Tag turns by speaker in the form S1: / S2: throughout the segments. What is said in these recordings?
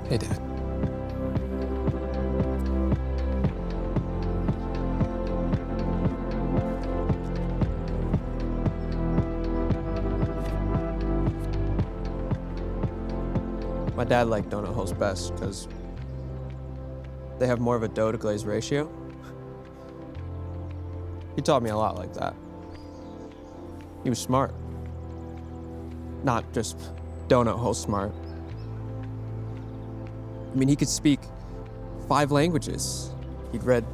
S1: Hey, Dad. My dad liked donut holes best because they have more of a dough to glaze ratio. He taught me a lot like that. He was smart. Not just donut hole smart. I mean, he could speak 5 languages. He'd read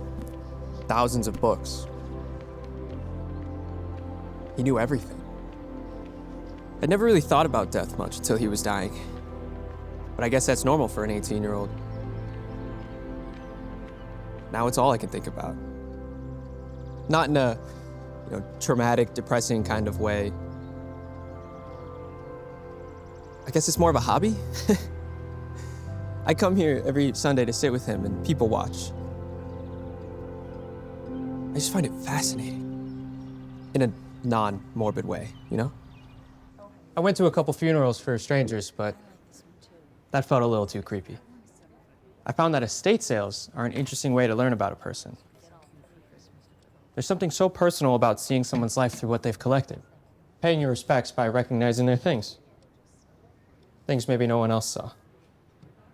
S1: thousands of books. He knew everything. I'd never really thought about death much until he was dying. But I guess that's normal for an 18-year-old. Now it's all I can think about. Not in a, traumatic, depressing kind of way. I guess it's more of a hobby. I come here every Sunday to sit with him and people watch. I just find it fascinating. In a non-morbid way, I went to a couple funerals for strangers, but that felt a little too creepy. I found that estate sales are an interesting way to learn about a person. There's something so personal about seeing someone's life through what they've collected, paying your respects by recognizing their things. Things maybe no one else saw.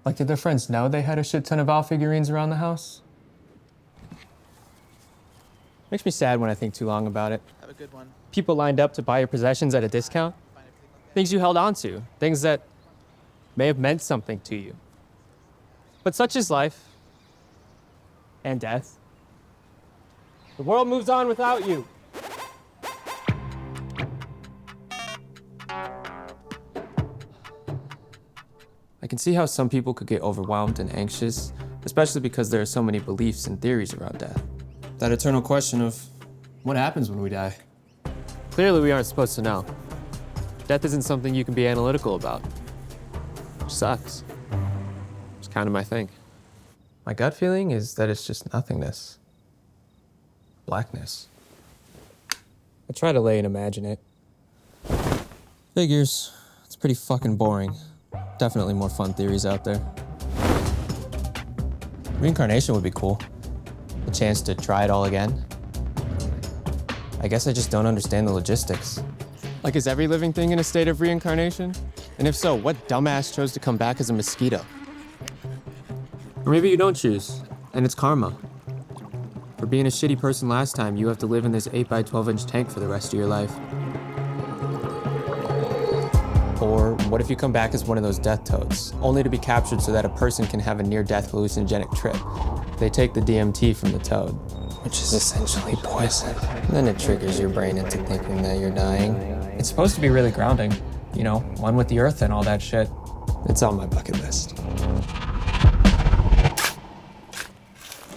S1: Like, did their friends know they had a shit ton of Al figurines around the house? Makes me sad when I think too long about it.
S2: Have a good one.
S1: People lined up to buy your possessions at a discount. Things you held on to. Things that may have meant something to you. But such is life. And death. The world moves on without you. I can see how some people could get overwhelmed and anxious, especially because there are so many beliefs and theories around death. That eternal question of what happens when we die. Clearly, we aren't supposed to know. Death isn't something you can be analytical about. Which sucks. It's kind of my thing. My gut feeling is that it's just nothingness. Blackness. I try to lay and imagine it. Figures. It's pretty fucking boring. Definitely more fun theories out there. Reincarnation would be cool. A chance to try it all again. I guess I just don't understand the logistics. Like, is every living thing in a state of reincarnation? And if so, what dumbass chose to come back as a mosquito? Or maybe you don't choose, and it's karma. For being a shitty person last time, you have to live in this 8x12-inch tank for the rest of your life. Or what if you come back as one of those death toads, only to be captured so that a person can have a near-death hallucinogenic trip? They take the DMT from the toad, which is essentially poison. And then it triggers your brain into thinking that you're dying. It's supposed to be really grounding. One with the earth and all that shit. It's on my bucket list.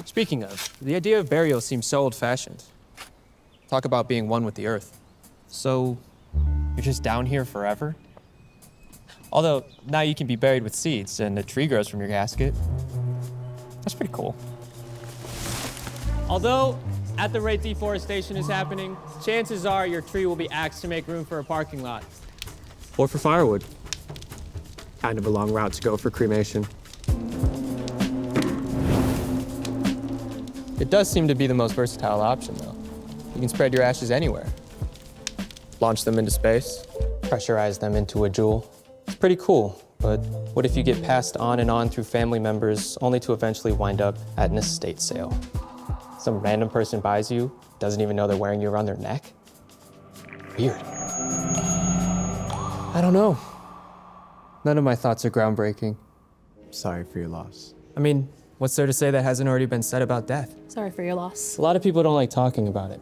S1: Speaking of, the idea of burial seems so old-fashioned. Talk about being one with the earth. So, you're just down here forever? Although, now you can be buried with seeds and a tree grows from your casket. That's pretty cool. Although, at the rate deforestation is happening, chances are your tree will be axed to make room for a parking lot. Or for firewood. Kind of a long route to go for cremation. It does seem to be the most versatile option, though. You can spread your ashes anywhere. Launch them into space, pressurize them into a jewel. It's pretty cool, but what if you get passed on and on through family members only to eventually wind up at an estate sale? Some random person buys you, doesn't even know they're wearing you around their neck? Weird. I don't know. None of my thoughts are groundbreaking.
S3: Sorry for your loss.
S1: I mean, what's there to say that hasn't already been said about death?
S4: Sorry for your loss.
S1: A lot of people don't like talking about it.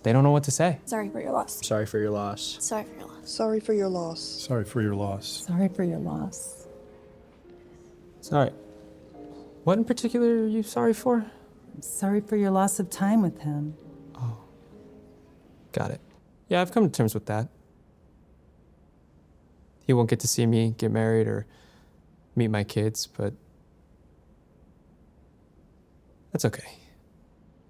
S1: They don't know what to say.
S4: Sorry for your loss.
S3: Sorry for your loss.
S4: Sorry for your loss.
S5: Sorry for your loss.
S6: Sorry for your loss.
S7: Sorry for your loss.
S1: Sorry. What in particular are you sorry for?
S7: I'm sorry for your loss of time with him.
S1: Oh. Got it. Yeah, I've come to terms with that. He won't get to see me get married or meet my kids, but that's okay.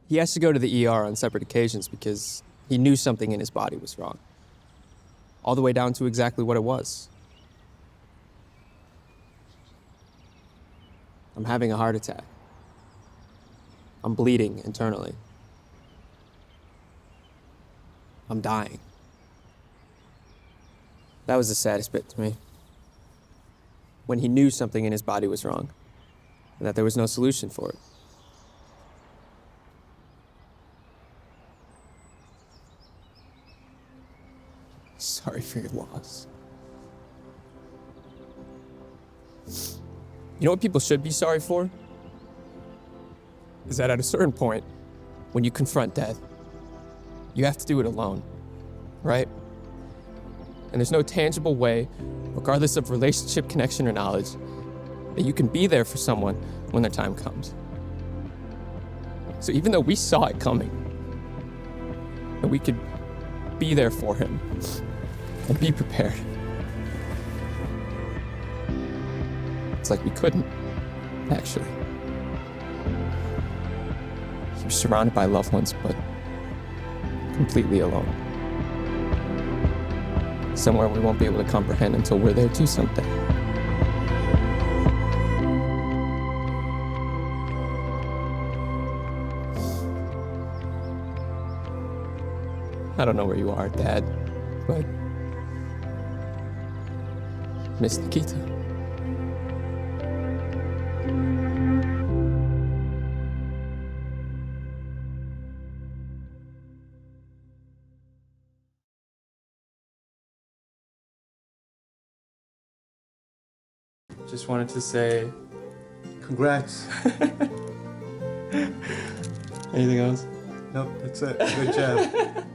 S1: He has to go to the ER on separate occasions because he knew something in his body was wrong. All the way down to exactly what it was. I'm having a heart attack. I'm bleeding internally. I'm dying. That was the saddest bit to me. When he knew something in his body was wrong, and that there was no solution for it. Sorry for your loss. You know what people should be sorry for? Is that at a certain point, when you confront death, you have to do it alone, right? And there's no tangible way, regardless of relationship, connection, or knowledge, that you can be there for someone when their time comes. So even though we saw it coming, and we could be there for him, and be prepared, it's like we couldn't, actually. You're surrounded by loved ones, but completely alone. Somewhere we won't be able to comprehend until we're there too someday. I don't know where you are, Dad, but Miss Nikita. Just wanted to say,
S2: Congrats.
S1: anything else?
S2: Nope, that's it. Good job.